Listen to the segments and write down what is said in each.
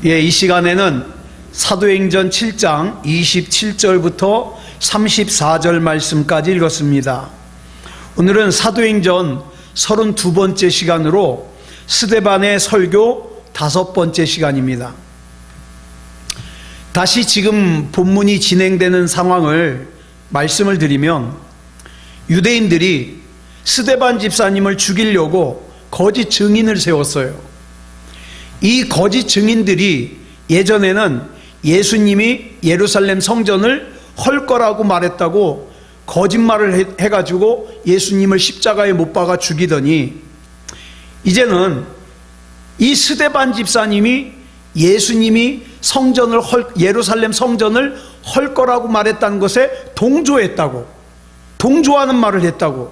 이 시간에는 사도행전 7장 27절부터 34절 말씀까지 읽었습니다. 오늘은 사도행전 32번째 시간으로 스데반의 설교 5번째 시간입니다. 다시 지금 본문이 진행되는 상황을 말씀을 드리면, 유대인들이 스데반 집사님을 죽이려고 거짓 증인을 세웠어요. 이 거짓 증인들이 예전에는 예수님이 예루살렘 성전을 헐 거라고 말했다고 거짓말을 해가지고 예수님을 십자가에 못 박아 죽이더니, 이제는 이 스데반 집사님이 예수님이 예루살렘 성전을 헐 거라고 말했다는 것에 동조하는 말을 했다고,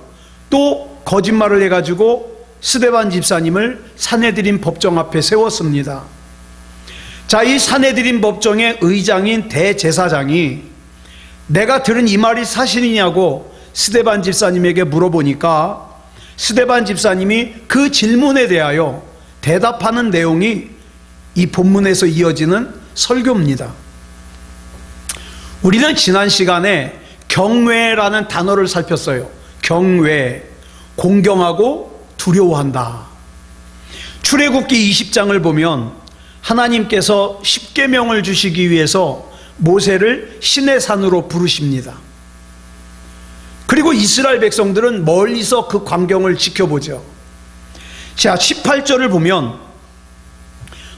또 거짓말을 해가지고 스데반 집사님을 산헤드린 법정 앞에 세웠습니다. 자, 이 산헤드린 법정의 의장인 대제사장이 내가 들은 이 말이 사실이냐고 스데반 집사님에게 물어보니까, 스데반 집사님이 그 질문에 대하여 대답하는 내용이 이 본문에서 이어지는 설교입니다. 우리는 지난 시간에 경외라는 단어를 살폈어요. 경외, 공경하고 두려워한다. 출애굽기 20장을 보면 하나님께서 십계명을 주시기 위해서 모세를 시내 산으로 부르십니다. 그리고 이스라엘 백성들은 멀리서 그 광경을 지켜보죠. 자, 18절을 보면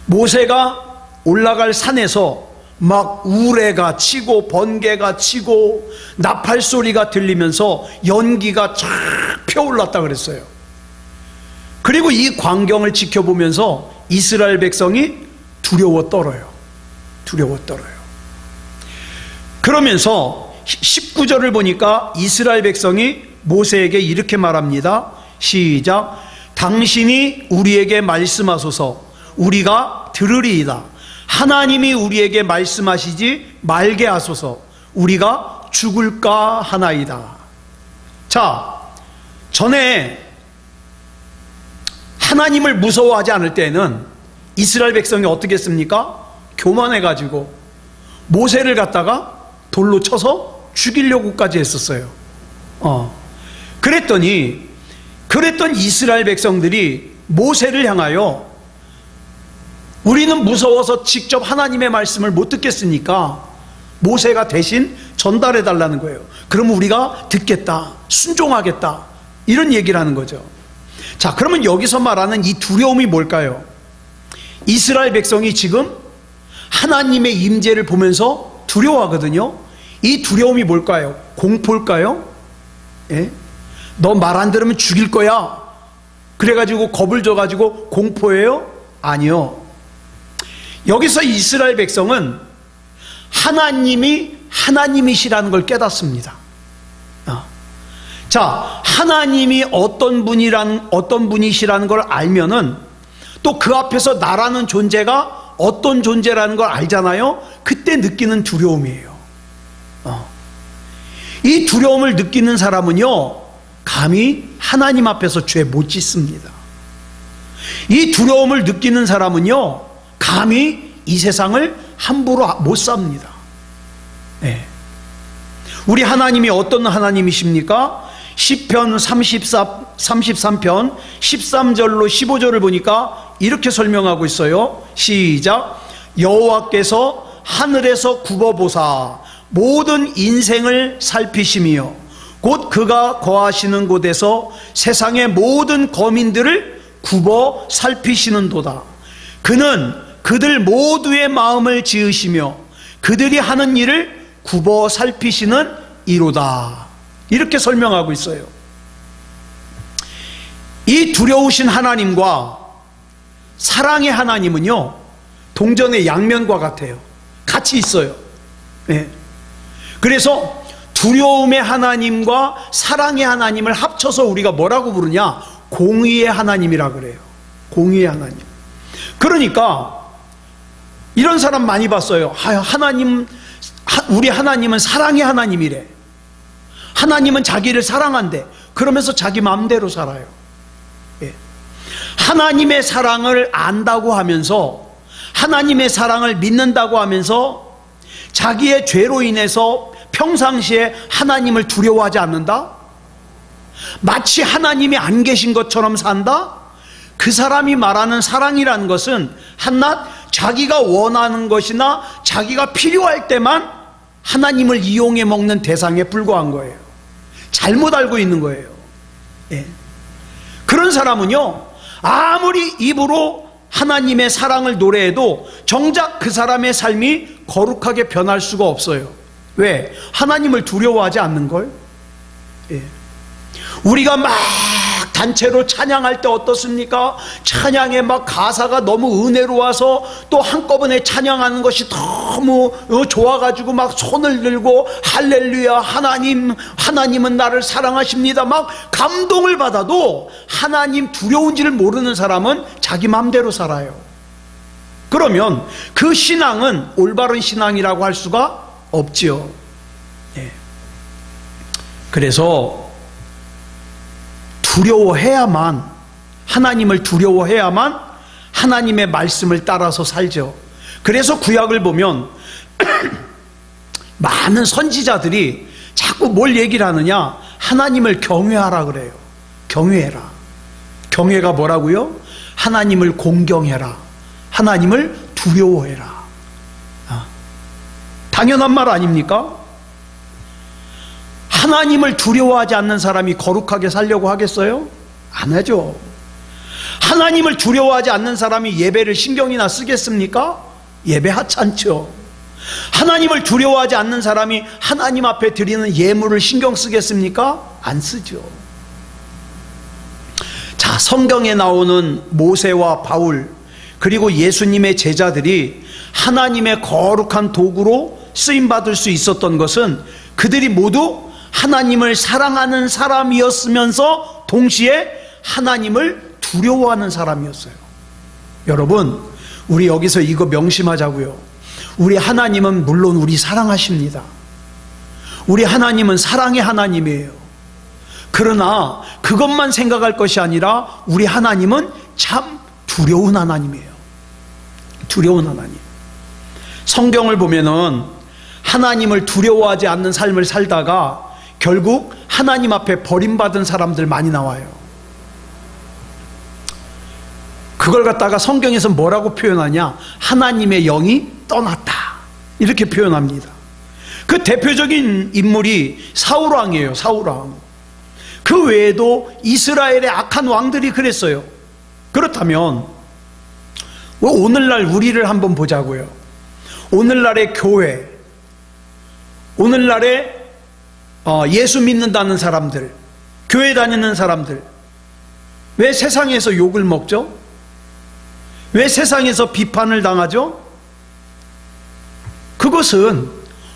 모세가 올라갈 산에서 막 우레가 치고 번개가 치고 나팔 소리가 들리면서 연기가 쫙 펴올랐다 그랬어요. 그리고 이 광경을 지켜보면서 이스라엘 백성이 두려워 떨어요. 그러면서 19절을 보니까 이스라엘 백성이 모세에게 이렇게 말합니다. 시작. 당신이 우리에게 말씀하소서 우리가 들으리이다. 하나님이 우리에게 말씀하시지 말게 하소서 우리가 죽을까 하나이다. 자, 전에 하나님을 무서워하지 않을 때는 이스라엘 백성이 어떻게 했습니까? 교만해가지고 모세를 갖다가 돌로 쳐서 죽이려고까지 했었어요. 그랬던 이스라엘 백성들이 모세를 향하여 우리는 무서워서 직접 하나님의 말씀을 못 듣겠으니까 모세가 대신 전달해 달라는 거예요. 그럼 우리가 듣겠다, 순종하겠다, 이런 얘기를 하는 거죠. 자, 그러면 여기서 말하는 이 두려움이 뭘까요? 이스라엘 백성이 지금 하나님의 임재를 보면서 두려워하거든요. 이 두려움이 뭘까요? 공포일까요? 예? 너 말 안 들으면 죽일 거야, 그래가지고 겁을 줘가지고 공포예요? 아니요. 여기서 이스라엘 백성은 하나님이 하나님이시라는 걸 깨닫습니다. 자, 하나님이 어떤 분이시라는 걸 알면은 또 그 앞에서 나라는 존재가 어떤 존재라는 걸 알잖아요. 그때 느끼는 두려움이에요. 이 두려움을 느끼는 사람은요, 감히 하나님 앞에서 죄 못 짓습니다. 이 두려움을 느끼는 사람은요, 감히 이 세상을 함부로 못 삽니다. 네. 우리 하나님이 어떤 하나님이십니까? 시편 33편 13절로 15절을 보니까 이렇게 설명하고 있어요. 시작. 여호와께서 하늘에서 굽어보사 모든 인생을 살피시며 곧 그가 거하시는 곳에서 세상의 모든 거민들을 굽어 살피시는도다. 그는 그들 모두의 마음을 지으시며 그들이 하는 일을 굽어 살피시는 이로다. 이렇게 설명하고 있어요. 이 두려우신 하나님과 사랑의 하나님은요, 동전의 양면과 같아요. 같이 있어요. 네. 그래서 두려움의 하나님과 사랑의 하나님을 합쳐서 우리가 뭐라고 부르냐? 공의의 하나님이라 그래요. 공의의 하나님. 그러니까 이런 사람 많이 봤어요. 우리 하나님은 사랑의 하나님이래. 하나님은 자기를 사랑한대. 그러면서 자기 마음대로 살아요. 예. 하나님의 사랑을 안다고 하면서 하나님의 사랑을 믿는다고 하면서 자기의 죄로 인해서 평상시에 하나님을 두려워하지 않는다? 마치 하나님이 안 계신 것처럼 산다? 그 사람이 말하는 사랑이라는 것은 한낱 자기가 원하는 것이나 자기가 필요할 때만 하나님을 이용해 먹는 대상에 불과한 거예요. 잘못 알고 있는 거예요. 예. 그런 사람은요, 아무리 입으로 하나님의 사랑을 노래해도 정작 그 사람의 삶이 거룩하게 변할 수가 없어요. 왜? 하나님을 두려워하지 않는걸? 예. 우리가 막 단체로 찬양할 때 어떻습니까? 찬양에 막 가사가 너무 은혜로워서 또 한꺼번에 찬양하는 것이 너무 좋아가지고 막 손을 들고 할렐루야, 하나님은 나를 사랑하십니다, 막 감동을 받아도 하나님 두려운지를 모르는 사람은 자기 마음대로 살아요. 그러면 그 신앙은 올바른 신앙이라고 할 수가 없지요. 예. 그래서 두려워해야만, 하나님을 두려워해야만 하나님의 말씀을 따라서 살죠. 그래서 구약을 보면 많은 선지자들이 자꾸 뭘 얘기를 하느냐? 하나님을 경외하라 그래요. 경외해라. 경외가 뭐라고요? 하나님을 공경해라. 하나님을 두려워해라. 당연한 말 아닙니까? 하나님을 두려워하지 않는 사람이 거룩하게 살려고 하겠어요? 안 하죠. 하나님을 두려워하지 않는 사람이 예배를 신경이나 쓰겠습니까? 예배 하찮죠. 하나님을 두려워하지 않는 사람이 하나님 앞에 드리는 예물을 신경 쓰겠습니까? 안 쓰죠. 자, 성경에 나오는 모세와 바울, 그리고 예수님의 제자들이 하나님의 거룩한 도구로 쓰임받을 수 있었던 것은 그들이 모두 하나님을 사랑하는 사람이었으면서 동시에 하나님을 두려워하는 사람이었어요. 여러분, 우리 여기서 이거 명심하자고요. 우리 하나님은 물론 우리 사랑하십니다. 우리 하나님은 사랑의 하나님이에요. 그러나 그것만 생각할 것이 아니라 우리 하나님은 참 두려운 하나님이에요. 두려운 하나님. 성경을 보면은 하나님을 두려워하지 않는 삶을 살다가 결국 하나님 앞에 버림받은 사람들 많이 나와요. 그걸 갖다가 성경에서 뭐라고 표현하냐? 하나님의 영이 떠났다, 이렇게 표현합니다. 그 대표적인 인물이 사울왕이에요. 사울왕. 그 외에도 이스라엘의 악한 왕들이 그랬어요. 그렇다면 오늘날 우리를 한번 보자고요. 오늘날의 교회, 오늘날의 예수 믿는다는 사람들, 교회 다니는 사람들, 왜 세상에서 욕을 먹죠? 왜 세상에서 비판을 당하죠? 그것은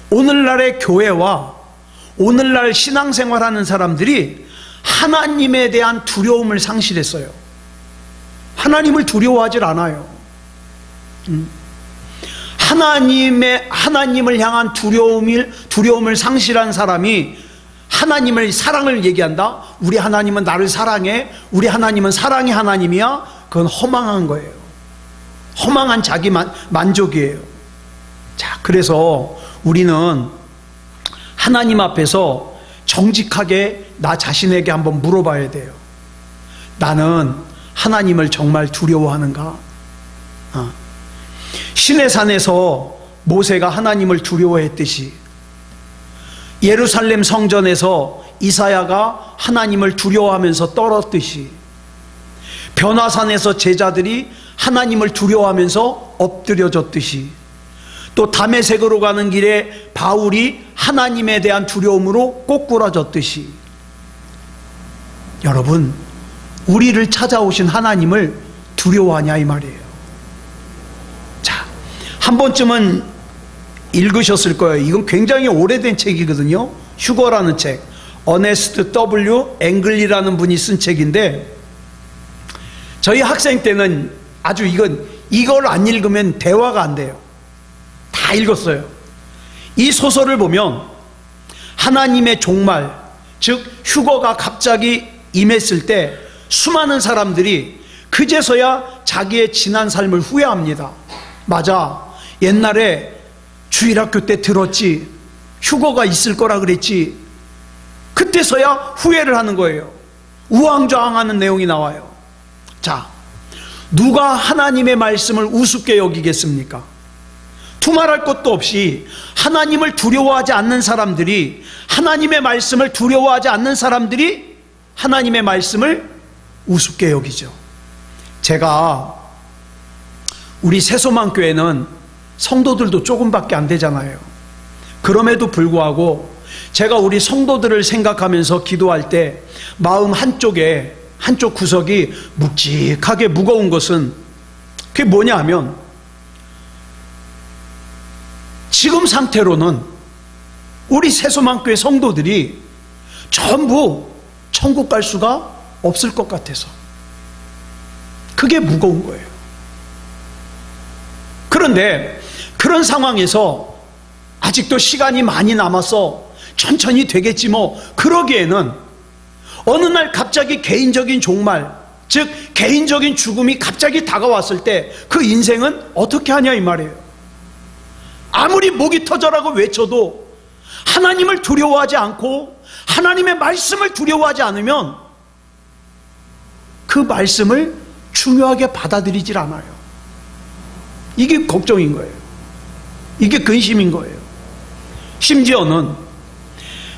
오늘날의 교회와 오늘날 신앙생활하는 사람들이 하나님에 대한 두려움을 상실했어요. 하나님을 두려워하질 않아요. 하나님을 향한 두려움을 상실한 사람이 하나님의 사랑을 얘기한다? 우리 하나님은 나를 사랑해? 우리 하나님은 사랑의 하나님이야? 그건 허망한 거예요. 허망한 자기 만족이에요. 자, 그래서 우리는 하나님 앞에서 정직하게 나 자신에게 한번 물어봐야 돼요. 나는 하나님을 정말 두려워하는가? 시내산에서 모세가 하나님을 두려워했듯이, 예루살렘 성전에서 이사야가 하나님을 두려워하면서 떨었듯이, 변화산에서 제자들이 하나님을 두려워하면서 엎드려졌듯이, 또 다메섹으로 가는 길에 바울이 하나님에 대한 두려움으로 꼬꾸라졌듯이, 여러분, 우리를 찾아오신 하나님을 두려워하냐 이 말이에요. 자, 한 번쯤은 읽으셨을 거예요. 이건 굉장히 오래된 책이거든요. 휴거라는 책, 어네스트 W. 앵글리라는 분이 쓴 책인데, 저희 학생 때는 아주 이걸 안 읽으면 대화가 안 돼요. 다 읽었어요. 이 소설을 보면 하나님의 종말, 즉 휴거가 갑자기 임했을 때 수많은 사람들이 그제서야 자기의 지난 삶을 후회합니다. 맞아, 옛날에 주일학교 때 들었지, 휴거가 있을 거라 그랬지. 그때서야 후회를 하는 거예요. 우왕좌왕하는 내용이 나와요. 자, 누가 하나님의 말씀을 우습게 여기겠습니까? 두말할 것도 없이 하나님을 두려워하지 않는 사람들이, 하나님의 말씀을 두려워하지 않는 사람들이 하나님의 말씀을 우습게 여기죠. 제가 우리 새소망교회는 성도들도 조금밖에 안 되잖아요. 그럼에도 불구하고 제가 우리 성도들을 생각하면서 기도할 때 마음 한쪽에, 한쪽 구석이 묵직하게 무거운 것은, 그게 뭐냐 하면, 지금 상태로는 우리 새소망교회 성도들이 전부 천국 갈 수가 없을 것 같아서 그게 무거운 거예요. 그런데 그런 상황에서 아직도 시간이 많이 남아서 천천히 되겠지 뭐, 그러기에는 어느 날 갑자기 개인적인 종말, 즉 개인적인 죽음이 갑자기 다가왔을 때 그 인생은 어떻게 하냐 이 말이에요. 아무리 목이 터져라고 외쳐도 하나님을 두려워하지 않고 하나님의 말씀을 두려워하지 않으면 그 말씀을 중요하게 받아들이질 않아요. 이게 걱정인 거예요. 이게 근심인 거예요. 심지어는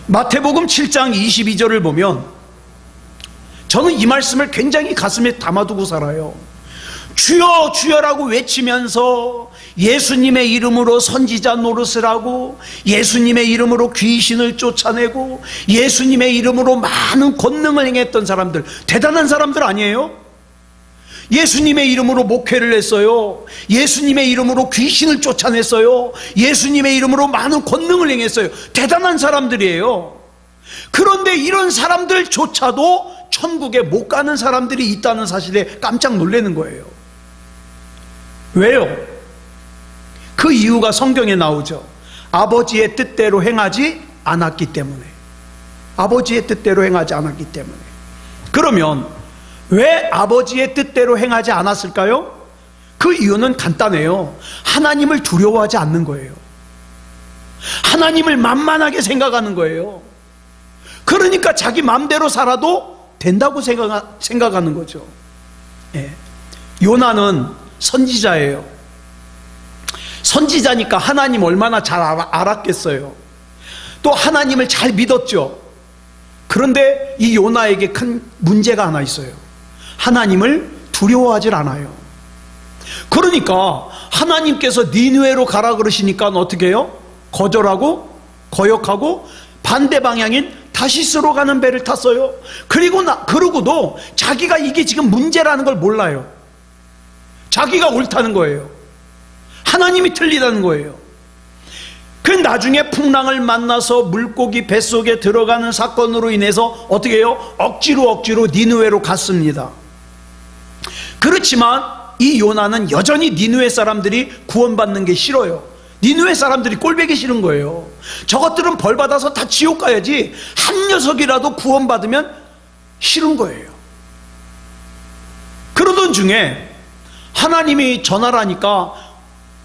마태복음 7장 22절을 보면, 저는 이 말씀을 굉장히 가슴에 담아두고 살아요. 주여 주여라고 외치면서 예수님의 이름으로 선지자 노릇을 하고, 예수님의 이름으로 귀신을 쫓아내고, 예수님의 이름으로 많은 권능을 행했던 사람들, 대단한 사람들 아니에요? 예수님의 이름으로 목회를 했어요. 예수님의 이름으로 귀신을 쫓아냈어요. 예수님의 이름으로 많은 권능을 행했어요. 대단한 사람들이에요. 그런데 이런 사람들조차도 천국에 못 가는 사람들이 있다는 사실에 깜짝 놀라는 거예요. 왜요? 그 이유가 성경에 나오죠. 아버지의 뜻대로 행하지 않았기 때문에. 아버지의 뜻대로 행하지 않았기 때문에. 그러면 왜 아버지의 뜻대로 행하지 않았을까요? 그 이유는 간단해요. 하나님을 두려워하지 않는 거예요. 하나님을 만만하게 생각하는 거예요. 그러니까 자기 마음대로 살아도 된다고 생각하는 거죠. 예. 요나는 선지자예요. 선지자니까 하나님 얼마나 잘 알았겠어요. 또 하나님을 잘 믿었죠. 그런데 이 요나에게 큰 문제가 하나 있어요. 하나님을 두려워하질 않아요. 그러니까 하나님께서 니느웨로 가라 그러시니까 어떻게 해요? 거절하고 거역하고 반대 방향인 다시스로 가는 배를 탔어요. 그러고도 자기가 이게 지금 문제라는 걸 몰라요. 자기가 옳다는 거예요. 하나님이 틀리다는 거예요. 그 나중에 풍랑을 만나서 물고기 뱃속에 들어가는 사건으로 인해서 어떻게 해요? 억지로 니느웨로 갔습니다. 그렇지만 이 요나는 여전히 니느웨 사람들이 구원받는 게 싫어요. 니느웨 사람들이 꼴보기 싫은 거예요. 저것들은 벌 받아서 다 지옥 가야지 한 녀석이라도 구원받으면 싫은 거예요. 그러던 중에 하나님이 전하라니까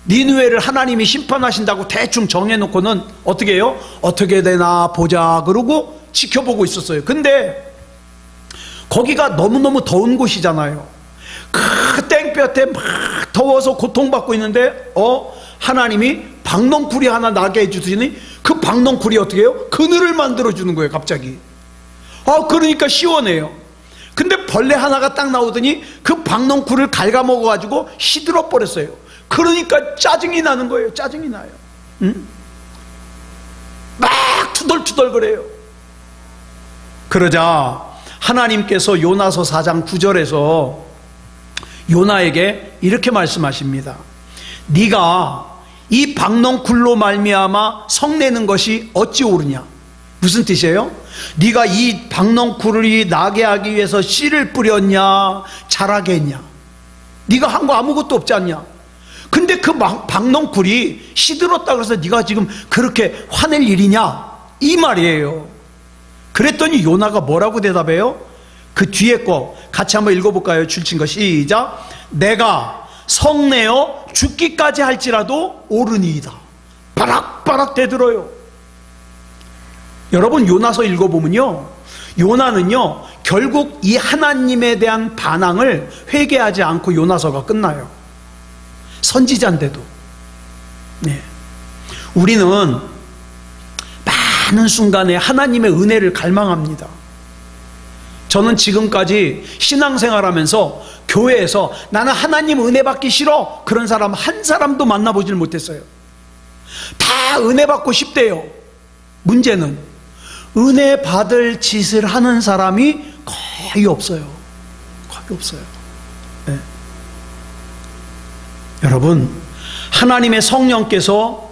니느웨를 하나님이 심판하신다고 대충 정해놓고는 어떻게 해요? 어떻게 되나 보자 그러고 지켜보고 있었어요. 근데 거기가 너무너무 더운 곳이잖아요. 그 땡볕에 막 더워서 고통받고 있는데 하나님이 박넝쿨이 하나 나게 해주더니 그 박넝쿨이 어떻게 해요? 그늘을 만들어주는 거예요. 갑자기. 그러니까 시원해요. 근데 벌레 하나가 딱 나오더니 그 박넝쿨을 갉아먹어가지고 시들어 버렸어요. 그러니까 짜증이 나는 거예요. 짜증이 나요. 막 투덜투덜 그래요. 그러자 하나님께서 요나서 4장 9절에서 요나에게 이렇게 말씀하십니다. 네가 이 박넝쿨로 말미암아 성내는 것이 어찌 옳으냐. 무슨 뜻이에요? 네가 이 박넝쿨이 나게 하기 위해서 씨를 뿌렸냐 자라게 했냐. 네가 한 거 아무것도 없지 않냐. 근데 그 박넝쿨이 시들었다 그래서 네가 지금 그렇게 화낼 일이냐 이 말이에요. 그랬더니 요나가 뭐라고 대답해요? 그 뒤에 거 같이 한번 읽어볼까요? 줄친 거 시작. 내가 성내어 죽기까지 할지라도 옳으니이다. 바락바락 대들어요. 여러분 요나서 읽어보면요, 요나는요 결국 이 하나님에 대한 반항을 회개하지 않고 요나서가 끝나요. 선지자인데도. 네. 우리는 많은 순간에 하나님의 은혜를 갈망합니다. 저는 지금까지 신앙생활하면서 교회에서 나는 하나님 은혜 받기 싫어 그런 사람 한 사람도 만나보질 못했어요. 다 은혜 받고 싶대요. 문제는 은혜 받을 짓을 하는 사람이 거의 없어요. 거의 없어요. 네. 여러분, 하나님의 성령께서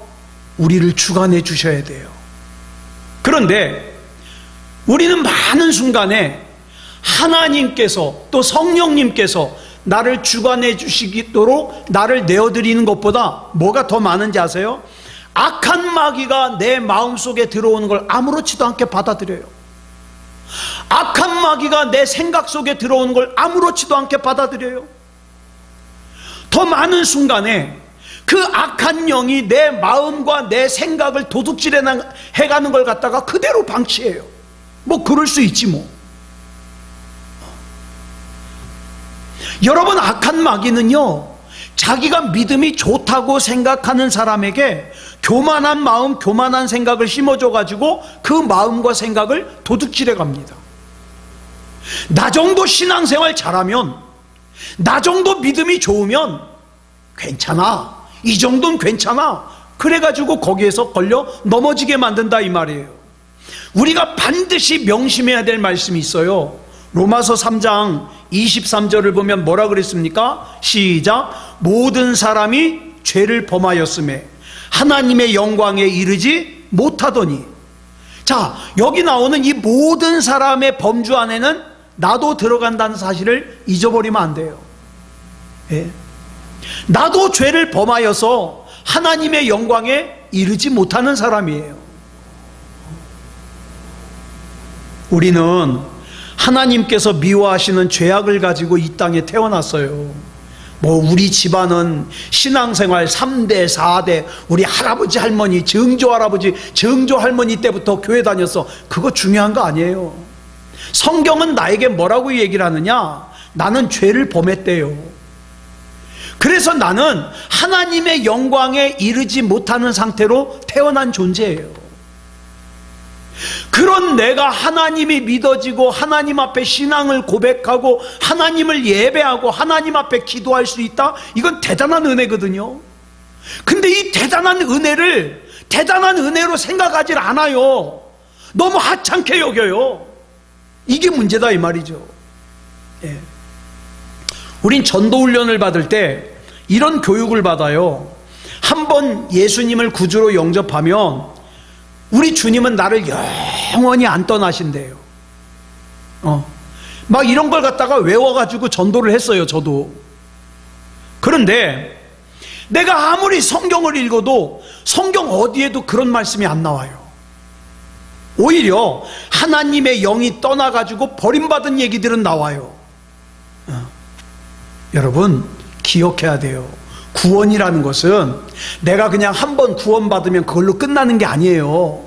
우리를 주관해 주셔야 돼요. 그런데 우리는 많은 순간에 하나님께서 또 성령님께서 나를 주관해 주시도록 나를 내어드리는 것보다 뭐가 더 많은지 아세요? 악한 마귀가 내 마음속에 들어오는 걸 아무렇지도 않게 받아들여요. 악한 마귀가 내 생각 속에 들어오는 걸 아무렇지도 않게 받아들여요. 더 많은 순간에 그 악한 영이 내 마음과 내 생각을 도둑질해가는 걸 갖다가 그대로 방치해요. 뭐 그럴 수 있지 뭐. 여러분, 악한 마귀는요 자기가 믿음이 좋다고 생각하는 사람에게 교만한 마음, 교만한 생각을 심어줘가지고 그 마음과 생각을 도둑질해 갑니다. 나 정도 신앙생활 잘하면, 나 정도 믿음이 좋으면 괜찮아, 이 정도는 괜찮아, 그래가지고 거기에서 걸려 넘어지게 만든다 이 말이에요. 우리가 반드시 명심해야 될 말씀이 있어요. 로마서 3장 23절을 보면 뭐라 그랬습니까? 시작. 모든 사람이 죄를 범하였음에 하나님의 영광에 이르지 못하더니. 자, 여기 나오는 이 모든 사람의 범주 안에는 나도 들어간다는 사실을 잊어버리면 안 돼요. 예. 나도 죄를 범하여서 하나님의 영광에 이르지 못하는 사람이에요. 우리는 하나님께서 미워하시는 죄악을 가지고 이 땅에 태어났어요. 뭐 우리 집안은 신앙생활 3대 4대 우리 할아버지 할머니, 증조 할아버지 증조 할머니 때부터 교회 다녔어. 그거 중요한 거 아니에요. 성경은 나에게 뭐라고 얘기를 하느냐? 나는 죄를 범했대요. 그래서 나는 하나님의 영광에 이르지 못하는 상태로 태어난 존재예요. 그런 내가 하나님이 믿어지고 하나님 앞에 신앙을 고백하고 하나님을 예배하고 하나님 앞에 기도할 수 있다? 이건 대단한 은혜거든요. 근데 이 대단한 은혜를 대단한 은혜로 생각하질 않아요. 너무 하찮게 여겨요. 이게 문제다 이 말이죠. 예. 우린 전도훈련을 받을 때 이런 교육을 받아요. 한번 예수님을 구주로 영접하면 우리 주님은 나를 영원히 안 떠나신대요. 막 이런 걸 갖다가 외워가지고 전도를 했어요, 저도. 그런데 내가 아무리 성경을 읽어도 성경 어디에도 그런 말씀이 안 나와요. 오히려 하나님의 영이 떠나가지고 버림받은 얘기들은 나와요. 여러분, 기억해야 돼요. 구원이라는 것은 내가 그냥 한번 구원받으면 그걸로 끝나는 게 아니에요.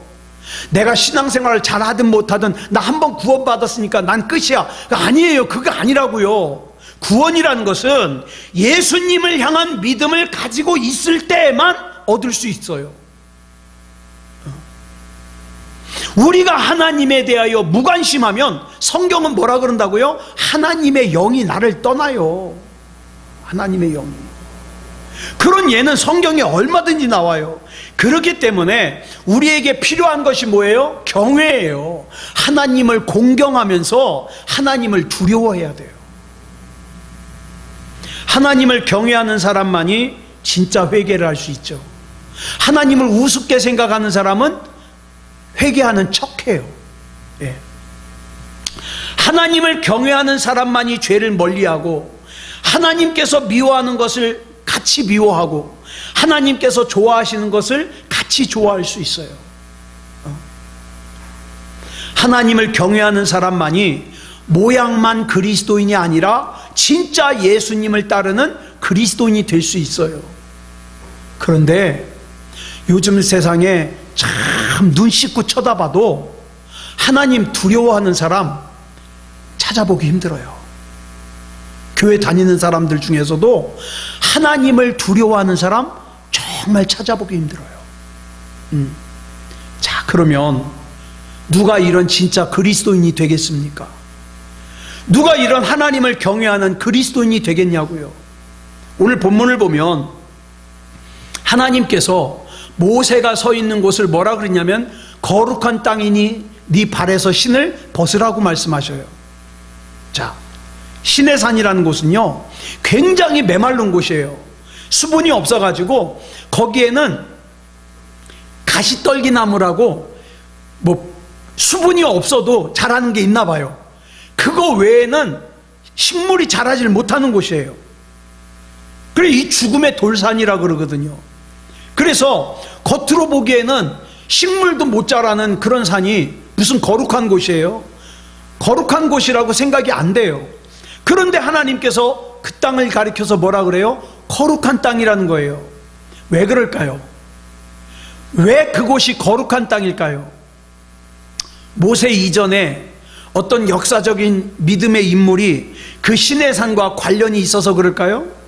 내가 신앙생활을 잘하든 못하든 나 한번 구원받았으니까 난 끝이야. 아니에요. 그거 아니라고요. 구원이라는 것은 예수님을 향한 믿음을 가지고 있을 때에만 얻을 수 있어요. 우리가 하나님에 대하여 무관심하면 성경은 뭐라 그런다고요? 하나님의 영이 나를 떠나요. 하나님의 영이. 그런 예는 성경에 얼마든지 나와요. 그렇기 때문에 우리에게 필요한 것이 뭐예요? 경외예요. 하나님을 공경하면서 하나님을 두려워해야 돼요. 하나님을 경외하는 사람만이 진짜 회개를 할 수 있죠. 하나님을 우습게 생각하는 사람은 회개하는 척해요. 예. 하나님을 경외하는 사람만이 죄를 멀리하고 하나님께서 미워하는 것을 같이 미워하고 하나님께서 좋아하시는 것을 같이 좋아할 수 있어요. 하나님을 경외하는 사람만이 모양만 그리스도인이 아니라 진짜 예수님을 따르는 그리스도인이 될 수 있어요. 그런데 요즘 세상에 참 눈 씻고 쳐다봐도 하나님 두려워하는 사람 찾아보기 힘들어요. 교회 다니는 사람들 중에서도 하나님을 두려워하는 사람 정말 찾아보기 힘들어요. 자, 그러면 누가 이런 진짜 그리스도인이 되겠습니까? 누가 이런 하나님을 경외하는 그리스도인이 되겠냐고요. 오늘 본문을 보면 하나님께서 모세가 서 있는 곳을 뭐라 그랬냐면 거룩한 땅이니 네 발에서 신을 벗으라고 말씀하셔요. 자, 신의 산이라는 곳은요 굉장히 메마른 곳이에요. 수분이 없어가지고 거기에는 가시떨기나무라고 뭐 수분이 없어도 자라는 게 있나 봐요. 그거 외에는 식물이 자라질 못하는 곳이에요. 그래 이 죽음의 돌산이라 그러거든요. 그래서 겉으로 보기에는 식물도 못 자라는 그런 산이 무슨 거룩한 곳이에요? 거룩한 곳이라고 생각이 안 돼요. 그런데 하나님께서 그 땅을 가리켜서 뭐라 그래요? 거룩한 땅이라는 거예요. 왜 그럴까요? 왜 그곳이 거룩한 땅일까요? 모세 이전에 어떤 역사적인 믿음의 인물이 그 신의 산과 관련이 있어서 그럴까요?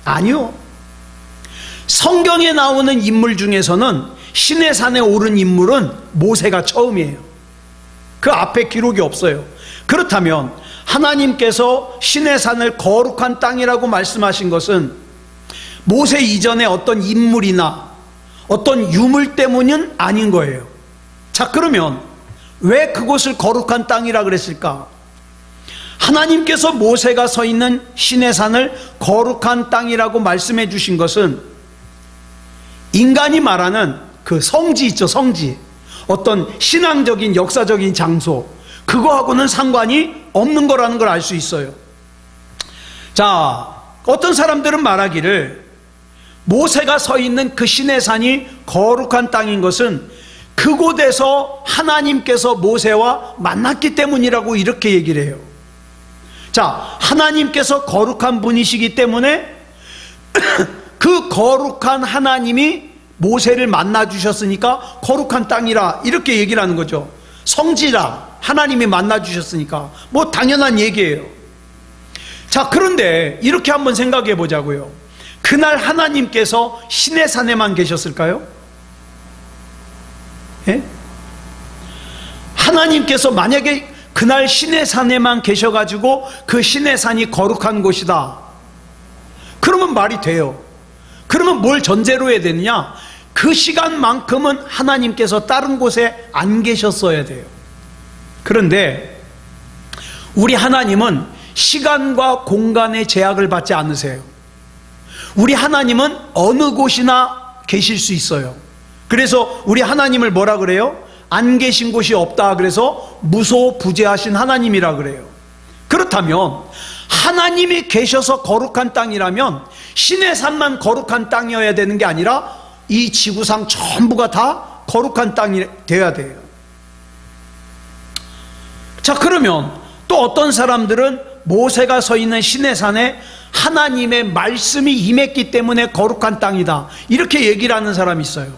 아니요. 성경에 나오는 인물 중에서는 신의 산에 오른 인물은 모세가 처음이에요. 그 앞에 기록이 없어요. 그렇다면 하나님께서 신의 산을 거룩한 땅이라고 말씀하신 것은 모세 이전에 어떤 인물이나 어떤 유물 때문은 아닌 거예요. 자, 그러면 왜 그곳을 거룩한 땅이라 그랬을까? 하나님께서 모세가 서 있는 신의 산을 거룩한 땅이라고 말씀해 주신 것은 인간이 말하는 그 성지 있죠, 성지. 어떤 신앙적인 역사적인 장소, 그거하고는 상관이 없는 거라는 걸 알 수 있어요. 자, 어떤 사람들은 말하기를 모세가 서 있는 그 신의 산이 거룩한 땅인 것은 그곳에서 하나님께서 모세와 만났기 때문이라고 이렇게 얘기를 해요. 자, 하나님께서 거룩한 분이시기 때문에 그 거룩한 하나님이 모세를 만나 주셨으니까 거룩한 땅이라 이렇게 얘기를 하는 거죠. 성지라 하나님이 만나 주셨으니까 뭐 당연한 얘기예요. 자, 그런데 이렇게 한번 생각해 보자고요. 그날 하나님께서 신의 산에만 계셨을까요? 예? 하나님께서 만약에 그날 신의 산에만 계셔가지고 그 신의 산이 거룩한 곳이다, 그러면 말이 돼요. 그러면 뭘 전제로 해야 되느냐? 그 시간만큼은 하나님께서 다른 곳에 안 계셨어야 돼요. 그런데 우리 하나님은 시간과 공간의 제약을 받지 않으세요. 우리 하나님은 어느 곳이나 계실 수 있어요. 그래서 우리 하나님을 뭐라 그래요? 안 계신 곳이 없다. 그래서 무소부재하신 하나님이라 그래요. 그렇다면 하나님이 계셔서 거룩한 땅이라면 신의 산만 거룩한 땅이어야 되는 게 아니라 이 지구상 전부가 다 거룩한 땅이 되어야 돼요. 자, 그러면 또 어떤 사람들은 모세가 서 있는 신의 산에 하나님의 말씀이 임했기 때문에 거룩한 땅이다, 이렇게 얘기를 하는 사람이 있어요.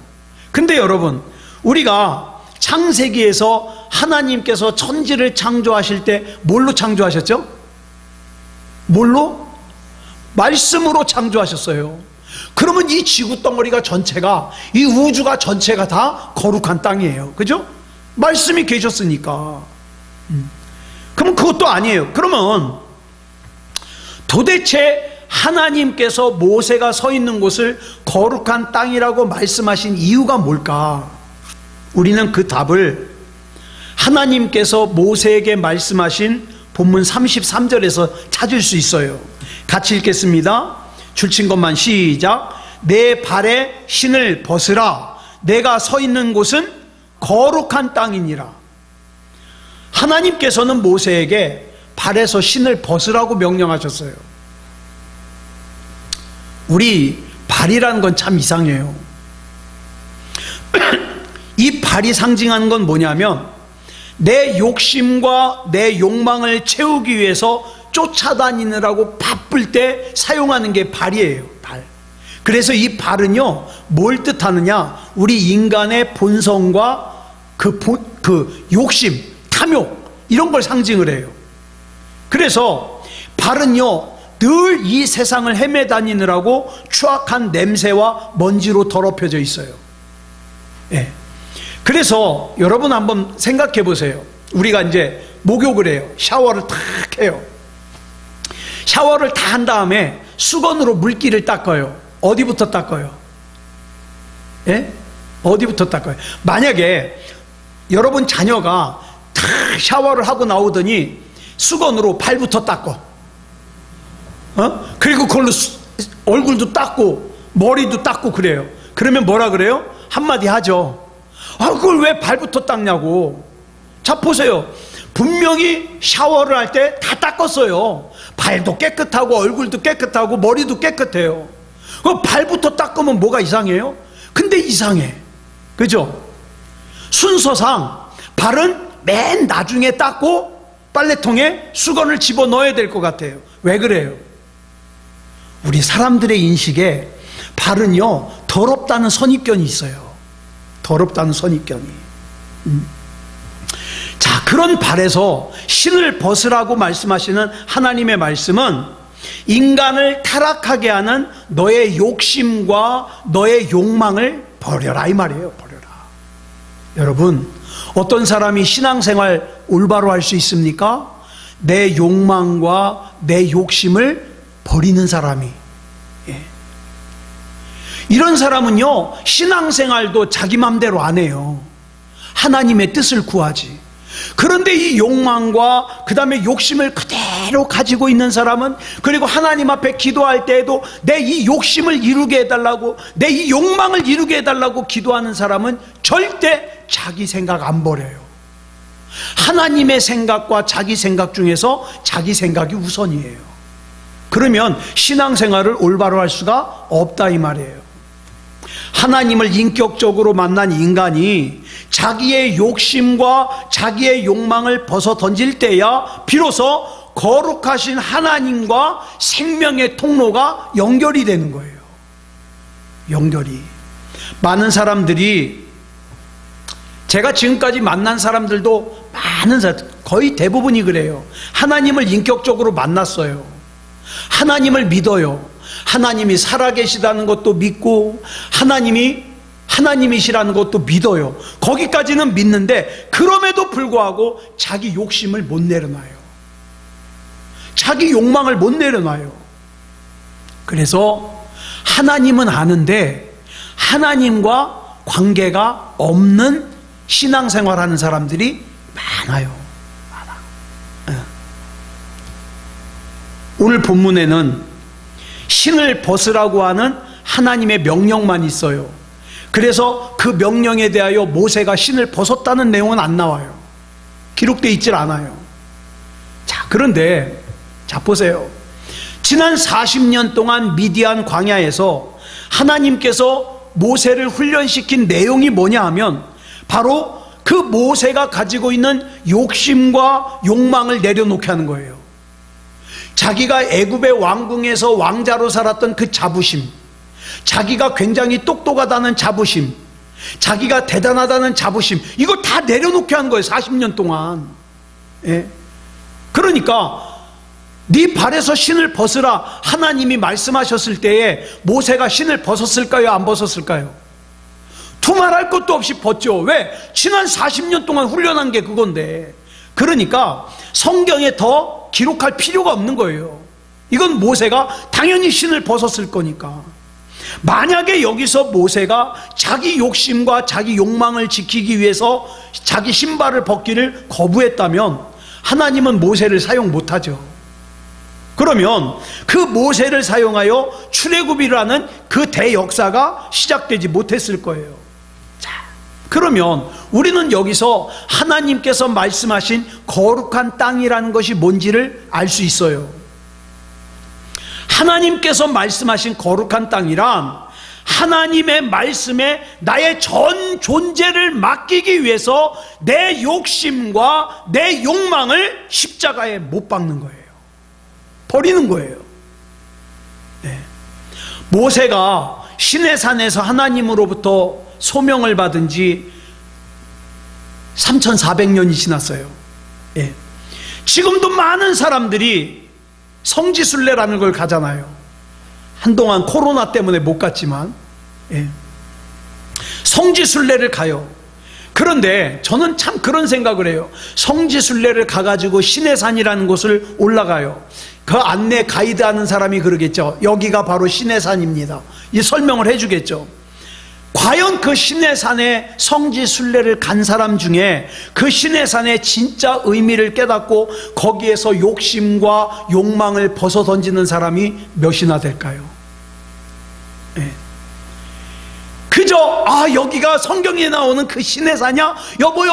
근데 여러분, 우리가 창세기에서 하나님께서 천지를 창조하실 때 뭘로 창조하셨죠? 뭘로? 말씀으로 창조하셨어요. 그러면 이 지구 덩어리가 전체가, 이 우주가 전체가 다 거룩한 땅이에요. 그죠? 말씀이 계셨으니까. 그럼 그것도 아니에요. 그러면 도대체 하나님께서 모세가 서 있는 곳을 거룩한 땅이라고 말씀하신 이유가 뭘까? 우리는 그 답을 하나님께서 모세에게 말씀하신 본문 33절에서 찾을 수 있어요. 같이 읽겠습니다. 줄친 것만 시작. 내 발에 신을 벗으라. 내가 서 있는 곳은 거룩한 땅이니라. 하나님께서는 모세에게 발에서 신을 벗으라고 명령하셨어요. 우리 발이라는 건 참 이상해요. 이 발이 상징하는 건 뭐냐면 내 욕심과 내 욕망을 채우기 위해서 쫓아다니느라고 바쁠 때 사용하는 게 발이에요. 발. 그래서 이 발은요, 뭘 뜻하느냐? 우리 인간의 본성과 그 욕심, 탐욕, 이런 걸 상징을 해요. 그래서 발은요, 늘 이 세상을 헤매다니느라고 추악한 냄새와 먼지로 더럽혀져 있어요. 예. 그래서 여러분 한번 생각해 보세요. 우리가 이제 목욕을 해요. 샤워를 탁 해요. 샤워를 다 한 다음에 수건으로 물기를 닦아요. 어디부터 닦아요? 예? 어디부터 닦아요? 만약에 여러분 자녀가 탁 샤워를 하고 나오더니 수건으로 발부터 닦어. 그리고 그걸로 얼굴도 닦고 머리도 닦고 그래요. 그러면 뭐라 그래요? 한마디 하죠. 그걸 왜 발부터 닦냐고. 자, 보세요. 분명히 샤워를 할 때 다 닦았어요. 발도 깨끗하고 얼굴도 깨끗하고 머리도 깨끗해요. 그 발부터 닦으면 뭐가 이상해요? 근데 이상해. 그죠? 순서상 발은 맨 나중에 닦고 빨래통에 수건을 집어넣어야 될 것 같아요. 왜 그래요? 우리 사람들의 인식에 발은요, 더럽다는 선입견이 있어요. 더럽다는 선입견이. 자, 그런 발에서 신을 벗으라고 말씀하시는 하나님의 말씀은 인간을 타락하게 하는 너의 욕심과 너의 욕망을 버려라, 이 말이에요. 버려라. 여러분, 어떤 사람이 신앙생활 올바로 할 수 있습니까? 내 욕망과 내 욕심을 버리는 사람이. 예. 이런 사람은요, 신앙생활도 자기 맘대로 안 해요. 하나님의 뜻을 구하지. 그런데 이 욕망과 그 다음에 욕심을 그대로 가지고 있는 사람은, 그리고 하나님 앞에 기도할 때에도 내 이 욕심을 이루게 해달라고, 내 이 욕망을 이루게 해달라고 기도하는 사람은 절대 자기 생각 안 버려요. 하나님의 생각과 자기 생각 중에서 자기 생각이 우선이에요. 그러면 신앙생활을 올바로 할 수가 없다, 이 말이에요. 하나님을 인격적으로 만난 인간이 자기의 욕심과 자기의 욕망을 벗어 던질 때야 비로소 거룩하신 하나님과 생명의 통로가 연결이 되는 거예요. 연결이. 많은 사람들이, 제가 지금까지 만난 사람들도 많은 사람, 거의 대부분이 그래요. 하나님을 인격적으로 만났어요. 하나님을 믿어요. 하나님이 살아계시다는 것도 믿고 하나님이시라는 것도 믿어요. 거기까지는 믿는데 그럼에도 불구하고 자기 욕심을 못 내려놔요. 자기 욕망을 못 내려놔요. 그래서 하나님은 아는데 하나님과 관계가 없는 신앙생활하는 사람들이 많아요. 오늘 본문에는 신을 벗으라고 하는 하나님의 명령만 있어요. 그래서 그 명령에 대하여 모세가 신을 벗었다는 내용은 안 나와요. 기록되어 있질 않아요. 자, 그런데 자, 보세요. 지난 40년 동안 미디안 광야에서 하나님께서 모세를 훈련시킨 내용이 뭐냐 하면 바로 그 모세가 가지고 있는 욕심과 욕망을 내려놓게 하는 거예요. 자기가 애굽의 왕궁에서 왕자로 살았던 그 자부심, 자기가 굉장히 똑똑하다는 자부심, 자기가 대단하다는 자부심, 이거 다 내려놓게 한 거예요. 40년 동안. 예? 그러니까 네 발에서 신을 벗으라 하나님이 말씀하셨을 때에 모세가 신을 벗었을까요? 안 벗었을까요? 두말할 것도 없이 벗죠. 왜? 지난 40년 동안 훈련한 게 그건데. 그러니까 성경에 더 기록할 필요가 없는 거예요. 이건 모세가 당연히 신을 벗었을 거니까. 만약에 여기서 모세가 자기 욕심과 자기 욕망을 지키기 위해서 자기 신발을 벗기를 거부했다면 하나님은 모세를 사용 못하죠. 그러면 그 모세를 사용하여 출애굽이라는 그 대역사가 시작되지 못했을 거예요. 자, 그러면 우리는 여기서 하나님께서 말씀하신 거룩한 땅이라는 것이 뭔지를 알 수 있어요. 하나님께서 말씀하신 거룩한 땅이란 하나님의 말씀에 나의 전 존재를 맡기기 위해서 내 욕심과 내 욕망을 십자가에 못 박는 거예요. 버리는 거예요. 네. 모세가 시내산에서 하나님으로부터 소명을 받은 지 3400년이 지났어요. 예. 지금도 많은 사람들이 성지순례라는 걸 가잖아요. 한동안 코로나 때문에 못 갔지만, 예. 성지순례를 가요. 그런데 저는 참 그런 생각을 해요. 성지순례를 가가지고 시내산이라는 곳을 올라가요. 그 안내 가이드 하는 사람이 그러겠죠. 여기가 바로 시내산입니다. 이 설명을 해주겠죠. 과연 그 시내산에 성지순례를 간 사람 중에 그 시내산의 진짜 의미를 깨닫고 거기에서 욕심과 욕망을 벗어던지는 사람이 몇이나 될까요? 네. 그저 여기가 성경에 나오는 그 시내산이야? 여보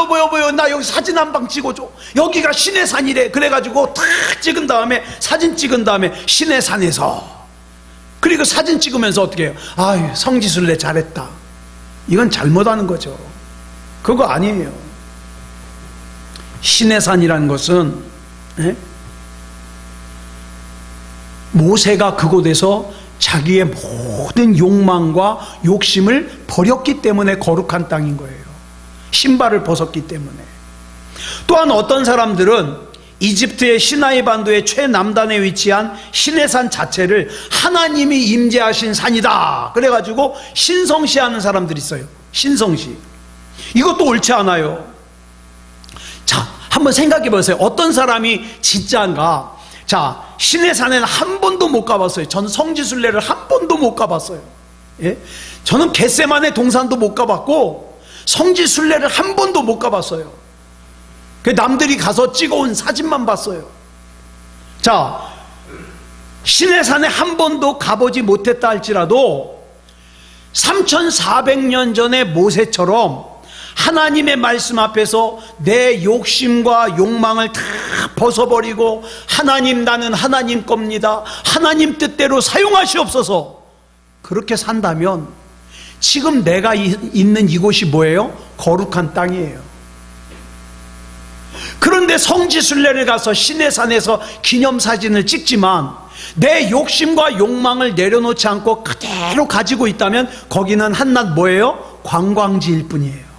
나 여기 사진 한 방 찍어줘. 여기가 시내산이래. 그래가지고 탁 찍은 다음에 사진 찍은 다음에 시내산에서, 그리고 사진 찍으면서 어떻게 해요? 성지순례 잘했다. 이건 잘못하는 거죠. 그거 아니에요. 시내산이라는 것은 모세가 그곳에서 자기의 모든 욕망과 욕심을 버렸기 때문에 거룩한 땅인 거예요. 신발을 벗었기 때문에. 또한 어떤 사람들은 이집트의 시나이 반도의 최남단에 위치한 시내산 자체를 하나님이 임재하신 산이다 그래가지고 신성시하는 사람들이 있어요. 신성시. 이것도 옳지 않아요. 자, 한번 생각해 보세요. 어떤 사람이 진짜인가? 자, 시내산에는 한 번도 못 가봤어요. 저는 성지순례를 한 번도 못 가봤어요. 예? 저는 겟세마네 동산도 못 가봤고 성지순례를 한 번도 못 가봤어요. 남들이 가서 찍어온 사진만 봤어요. 자, 시내산에 한 번도 가보지 못했다 할지라도 3400년 전에 모세처럼 하나님의 말씀 앞에서 내 욕심과 욕망을 다 벗어버리고 하나님, 나는 하나님 겁니다, 하나님 뜻대로 사용하시옵소서, 그렇게 산다면 지금 내가 있는 이곳이 뭐예요? 거룩한 땅이에요. 그런데 성지순례를 가서 시내산에서 기념사진을 찍지만 내 욕심과 욕망을 내려놓지 않고 그대로 가지고 있다면 거기는 한낱 뭐예요? 관광지일 뿐이에요.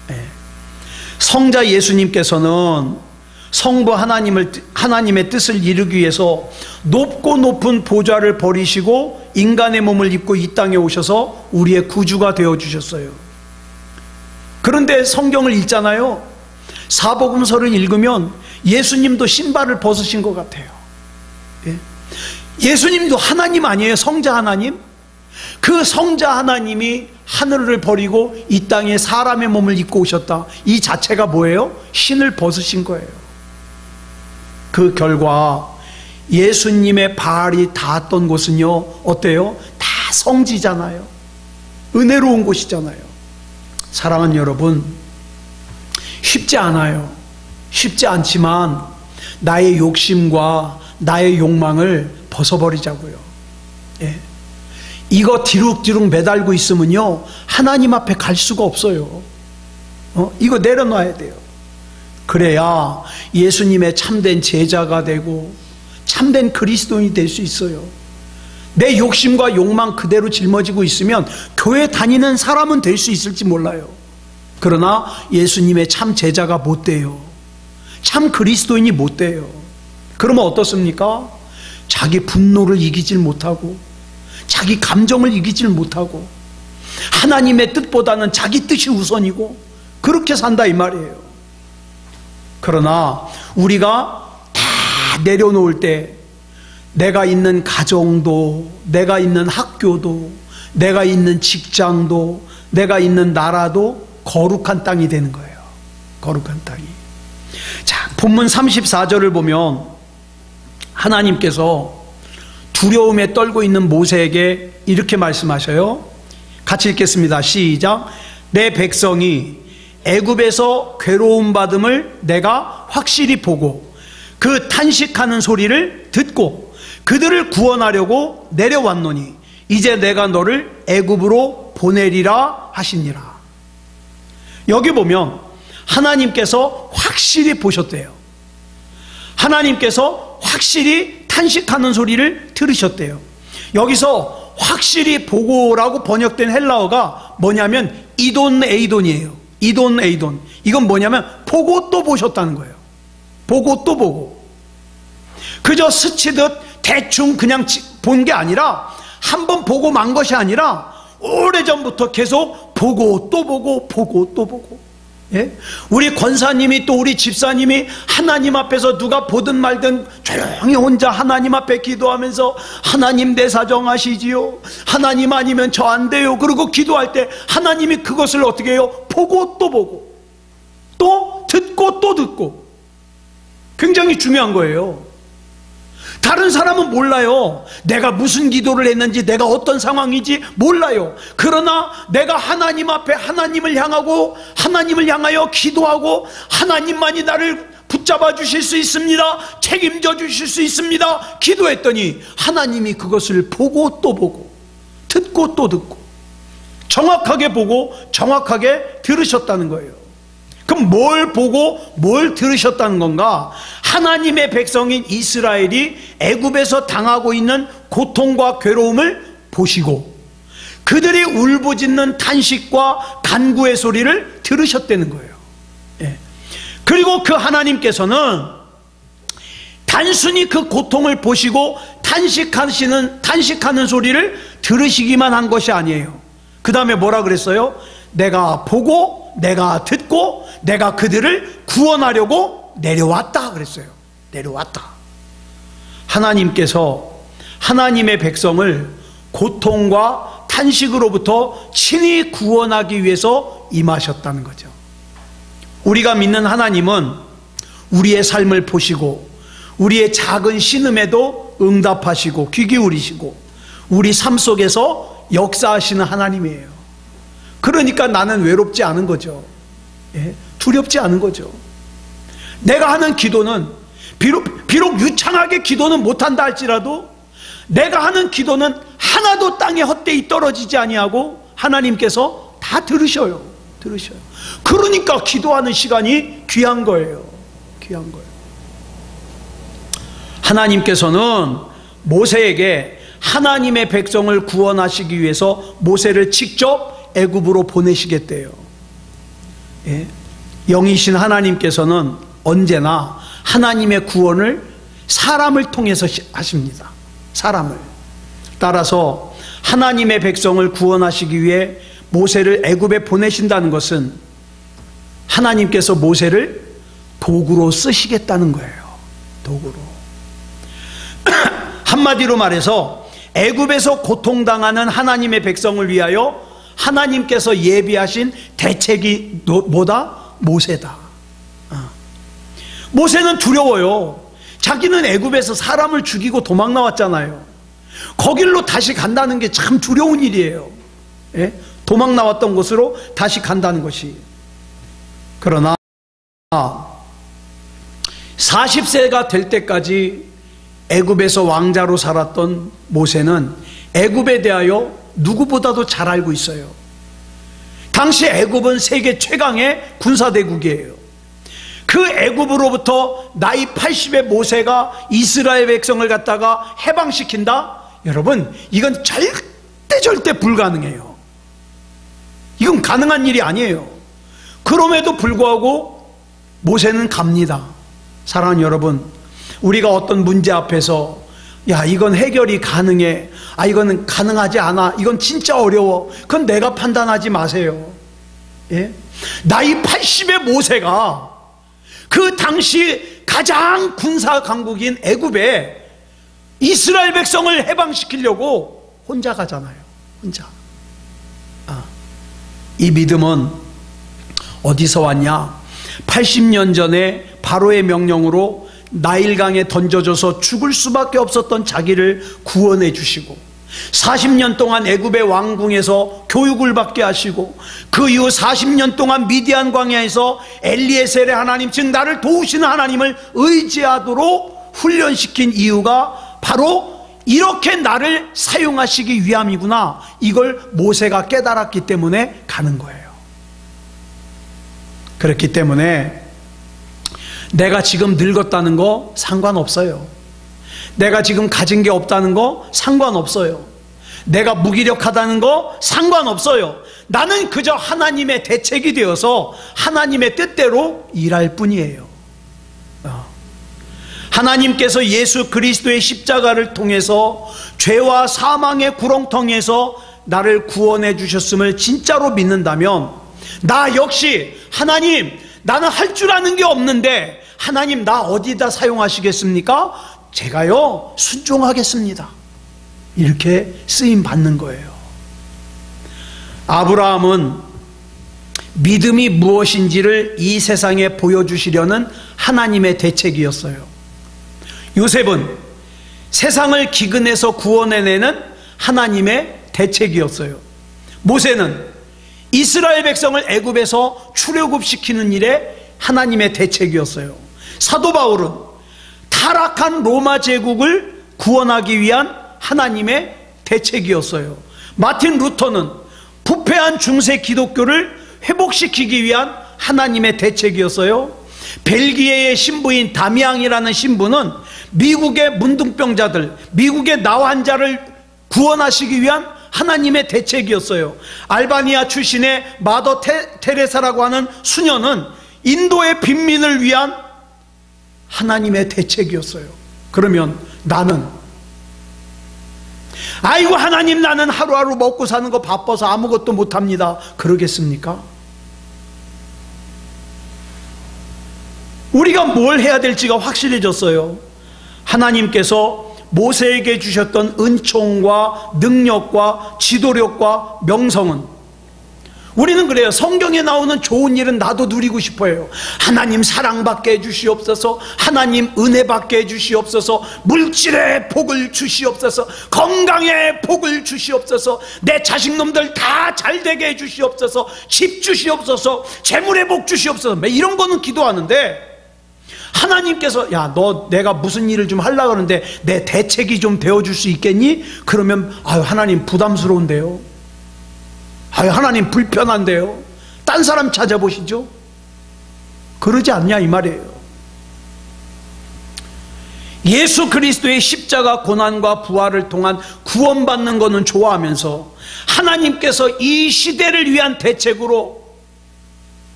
네. 성자 예수님께서는 성부 하나님의 뜻을 이루기 위해서 높고 높은 보좌를 버리시고 인간의 몸을 입고 이 땅에 오셔서 우리의 구주가 되어주셨어요. 그런데 성경을 읽잖아요. 사복음서를 읽으면 예수님도 신발을 벗으신 것 같아요. 예? 예수님도 하나님 아니에요? 성자 하나님? 그 성자 하나님이 하늘을 버리고 이 땅에 사람의 몸을 입고 오셨다. 이 자체가 뭐예요? 신을 벗으신 거예요. 그 결과 예수님의 발이 닿았던 곳은요, 어때요? 다 성지잖아요. 은혜로운 곳이잖아요. 사랑하는 여러분, 쉽지 않아요. 쉽지 않지만 나의 욕심과 나의 욕망을 벗어버리자고요. 예. 이거 뒤룩뒤룩 매달고 있으면요 하나님 앞에 갈 수가 없어요. 이거 내려놔야 돼요. 그래야 예수님의 참된 제자가 되고 참된 그리스도인이 될 수 있어요. 내 욕심과 욕망 그대로 짊어지고 있으면 교회 다니는 사람은 될 수 있을지 몰라요. 그러나 예수님의 참 제자가 못 돼요. 참 그리스도인이 못 돼요. 그러면 어떻습니까? 자기 분노를 이기질 못하고 자기 감정을 이기질 못하고 하나님의 뜻보다는 자기 뜻이 우선이고 그렇게 산다 이 말이에요. 그러나 우리가 다 내려놓을 때 내가 있는 가정도, 내가 있는 학교도, 내가 있는 직장도, 내가 있는 나라도 거룩한 땅이 되는 거예요. 거룩한 땅이. 자, 본문 34절을 보면 하나님께서 두려움에 떨고 있는 모세에게 이렇게 말씀하셔요. 같이 읽겠습니다. 시작. 내 백성이 애굽에서 괴로움 받음을 내가 확실히 보고 그 탄식하는 소리를 듣고 그들을 구원하려고 내려왔노니 이제 내가 너를 애굽으로 보내리라 하시니라. 여기 보면 하나님께서 확실히 보셨대요. 하나님께서 확실히 탄식하는 소리를 들으셨대요. 여기서 확실히 보고라고 번역된 헬라어가 뭐냐면 이돈 에이돈이에요. 이돈 에이돈. 이건 뭐냐면 보고 또 보셨다는 거예요. 보고 또 보고. 그저 스치듯 대충 그냥 본 게 아니라, 한번 보고 만 것이 아니라 오래전부터 계속 보고 또 보고 보고 또 보고. 예? 우리 권사님이 또 우리 집사님이 하나님 앞에서 누가 보든 말든 조용히 혼자 하나님 앞에 기도하면서 하나님 내 사정 아시지요? 하나님 아니면 저 안 돼요. 그리고 기도할 때 하나님이 그것을 어떻게 해요? 보고 또 보고 또 듣고 또 듣고. 굉장히 중요한 거예요. 다른 사람은 몰라요. 내가 무슨 기도를 했는지, 내가 어떤 상황인지 몰라요. 그러나 내가 하나님 앞에 하나님을 향하고 하나님을 향하여 기도하고 하나님만이 나를 붙잡아 주실 수 있습니다, 책임져 주실 수 있습니다 기도했더니 하나님이 그것을 보고 또 보고 듣고 또 듣고 정확하게 보고 정확하게 들으셨다는 거예요. 그럼 뭘 보고 뭘 들으셨다는 건가? 하나님의 백성인 이스라엘이 애굽에서 당하고 있는 고통과 괴로움을 보시고 그들이 울부짖는 탄식과 간구의 소리를 들으셨다는 거예요. 예. 그리고 그 하나님께서는 단순히 그 고통을 보시고 탄식하는 소리를 들으시기만 한 것이 아니에요. 그 다음에 뭐라 그랬어요? 내가 보고 내가 듣고 내가 그들을 구원하려고 내려왔다 그랬어요. 내려왔다. 하나님께서 하나님의 백성을 고통과 탄식으로부터 친히 구원하기 위해서 임하셨다는 거죠. 우리가 믿는 하나님은 우리의 삶을 보시고 우리의 작은 신음에도 응답하시고 귀 기울이시고 우리 삶 속에서 역사하시는 하나님이에요. 그러니까 나는 외롭지 않은 거죠. 예? 두렵지 않은 거죠. 내가 하는 기도는 비록 유창하게 기도는 못한다 할지라도 내가 하는 기도는 하나도 땅에 헛되이 떨어지지 아니하고 하나님께서 다 들으셔요. 그러니까 기도하는 시간이 귀한 거예요. 귀한 거예요. 하나님께서는 모세에게 하나님의 백성을 구원하시기 위해서 모세를 직접 애굽으로 보내시겠대요. 예? 영이신 하나님께서는 언제나 하나님의 구원을 사람을 통해서 하십니다. 사람을. 따라서 하나님의 백성을 구원하시기 위해 모세를 애굽에 보내신다는 것은 하나님께서 모세를 도구로 쓰시겠다는 거예요. 도구로. 한마디로 말해서 애굽에서 고통당하는 하나님의 백성을 위하여 하나님께서 예비하신 대책이 뭐다? 모세다. 모세는 두려워요. 자기는 애굽에서 사람을 죽이고 도망 나왔잖아요. 거길로 다시 간다는 게 참 두려운 일이에요. 예? 도망 나왔던 곳으로 다시 간다는 것이. 그러나 40세가 될 때까지 애굽에서 왕자로 살았던 모세는 애굽에 대하여 누구보다도 잘 알고 있어요. 당시 애굽은 세계 최강의 군사대국이에요. 그 애굽으로부터 나이 80의 모세가 이스라엘 백성을 갖다가 해방시킨다? 여러분, 이건 절대 불가능해요. 이건 가능한 일이 아니에요. 그럼에도 불구하고 모세는 갑니다. 사랑하는 여러분, 우리가 어떤 문제 앞에서 야, 이건 해결이 가능해, 이거는 가능하지 않아, 이건 진짜 어려워, 그건 내가 판단하지 마세요. 예? 나이 80의 모세가 그 당시 가장 군사 강국인 애굽에 이스라엘 백성을 해방시키려고 혼자 가잖아요. 혼자. 이 믿음은 어디서 왔냐? 80년 전에 바로의 명령으로 나일강에 던져져서 죽을 수밖에 없었던 자기를 구원해 주시고 40년 동안 애굽의 왕궁에서 교육을 받게 하시고 그 이후 40년 동안 미디안 광야에서 엘리에셀의 하나님, 즉 나를 도우시는 하나님을 의지하도록 훈련시킨 이유가 바로 이렇게 나를 사용하시기 위함이구나, 이걸 모세가 깨달았기 때문에 가는 거예요. 그렇기 때문에 내가 지금 늙었다는 거 상관없어요. 내가 지금 가진 게 없다는 거 상관없어요. 내가 무기력하다는 거 상관없어요. 나는 그저 하나님의 대책이 되어서 하나님의 뜻대로 일할 뿐이에요. 하나님께서 예수 그리스도의 십자가를 통해서 죄와 사망의 구렁텅이에서 나를 구원해 주셨음을 진짜로 믿는다면, 나 역시 하나님, 나는 할 줄 아는 게 없는데 하나님 나 어디다 사용하시겠습니까? 제가요 순종하겠습니다. 이렇게 쓰임 받는 거예요. 아브라함은 믿음이 무엇인지를 이 세상에 보여주시려는 하나님의 대책이었어요. 요셉은 세상을 기근에서 구원해내는 하나님의 대책이었어요. 모세는 이스라엘 백성을 애굽에서 출애굽시키는 일에 하나님의 대책이었어요. 사도 바울은 타락한 로마 제국을 구원하기 위한 하나님의 대책이었어요. 마틴 루터는 부패한 중세 기독교를 회복시키기 위한 하나님의 대책이었어요. 벨기에의 신부인 다미앙이라는 신부는 미국의 문둥병자들, 미국의 나환자를 구원하시기 위한 하나님의 대책이었어요. 알바니아 출신의 마더 테레사라고 하는 수녀는 인도의 빈민을 위한 하나님의 대책이었어요. 그러면 나는, 아이고 하나님 나는 하루하루 먹고 사는 거 바빠서 아무것도 못합니다, 그러겠습니까? 우리가 뭘 해야 될지가 확실해졌어요. 하나님께서 모세에게 주셨던 은총과 능력과 지도력과 명성은, 우리는 그래요. 성경에 나오는 좋은 일은 나도 누리고 싶어요. 하나님 사랑받게 해주시옵소서, 하나님 은혜받게 해주시옵소서, 물질의 복을 주시옵소서, 건강의 복을 주시옵소서, 내 자식놈들 다 잘되게 해주시옵소서, 집 주시옵소서, 재물의 복 주시옵소서, 이런 거는 기도하는데, 하나님께서 야, 너 내가 무슨 일을 좀 하려고 하는데 내 대책이 좀 되어줄 수 있겠니? 그러면 아유 하나님 부담스러운데요, 아유 하나님 불편한데요, 딴 사람 찾아보시죠. 그러지 않냐 이 말이에요. 예수 그리스도의 십자가 고난과 부활을 통한 구원받는 것은 좋아하면서 하나님께서 이 시대를 위한 대책으로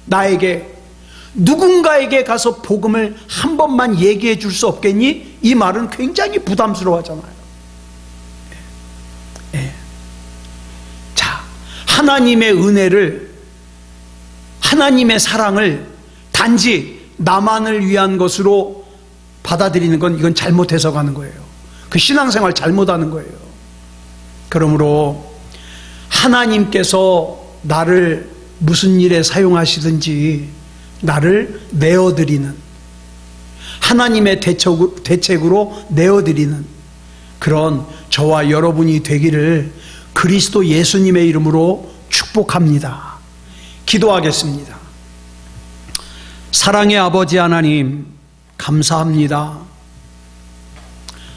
나에게, 누군가에게 가서 복음을 한 번만 얘기해 줄 수 없겠니? 이 말은 굉장히 부담스러워하잖아요. 자, 하나님의 은혜를, 하나님의 사랑을 단지 나만을 위한 것으로 받아들이는 건, 이건 잘못 해석하는 거예요. 그 신앙생활 잘못하는 거예요. 그러므로 하나님께서 나를 무슨 일에 사용하시든지 나를 내어드리는, 하나님의 대책으로 내어드리는 그런 저와 여러분이 되기를 그리스도 예수님의 이름으로 축복합니다. 기도하겠습니다. 사랑의 아버지 하나님, 감사합니다.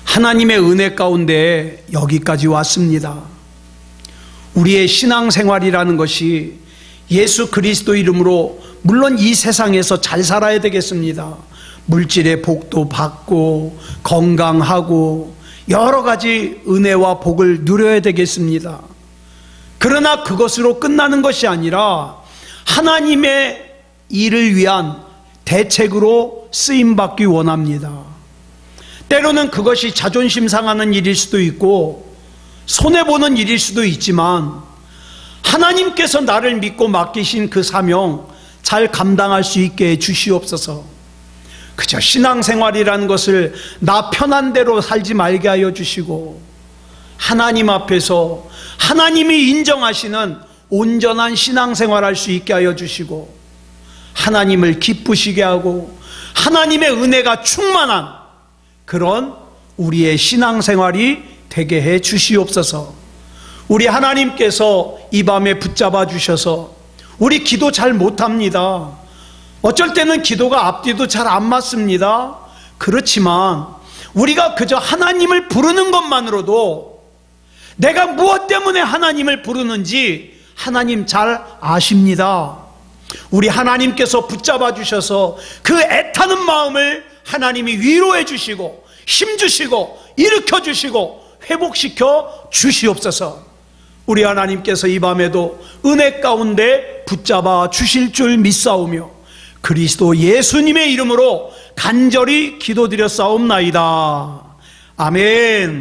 하나님의 은혜 가운데 여기까지 왔습니다. 우리의 신앙생활이라는 것이 예수 그리스도 이름으로 물론 이 세상에서 잘 살아야 되겠습니다. 물질의 복도 받고 건강하고 여러 가지 은혜와 복을 누려야 되겠습니다. 그러나 그것으로 끝나는 것이 아니라 하나님의 일을 위한 대책으로 쓰임받기 원합니다. 때로는 그것이 자존심 상하는 일일 수도 있고 손해보는 일일 수도 있지만, 하나님께서 나를 믿고 맡기신 그 사명 잘 감당할 수 있게 해 주시옵소서. 그저 신앙생활이라는 것을 나 편한 대로 살지 말게 하여 주시고, 하나님 앞에서 하나님이 인정하시는 온전한 신앙생활 할 수 있게 하여 주시고, 하나님을 기쁘시게 하고 하나님의 은혜가 충만한 그런 우리의 신앙생활이 되게 해 주시옵소서. 우리 하나님께서 이 밤에 붙잡아 주셔서, 우리 기도 잘 못합니다. 어쩔 때는 기도가 앞뒤도 잘 안 맞습니다. 그렇지만 우리가 그저 하나님을 부르는 것만으로도, 내가 무엇 때문에 하나님을 부르는지 하나님 잘 아십니다. 우리 하나님께서 붙잡아 주셔서 그 애타는 마음을 하나님이 위로해 주시고 힘 주시고 일으켜 주시고 회복시켜 주시옵소서. 우리 하나님께서 이 밤에도 은혜 가운데 붙잡아 주실 줄 믿사오며 그리스도 예수님의 이름으로 간절히 기도드렸사옵나이다. 아멘.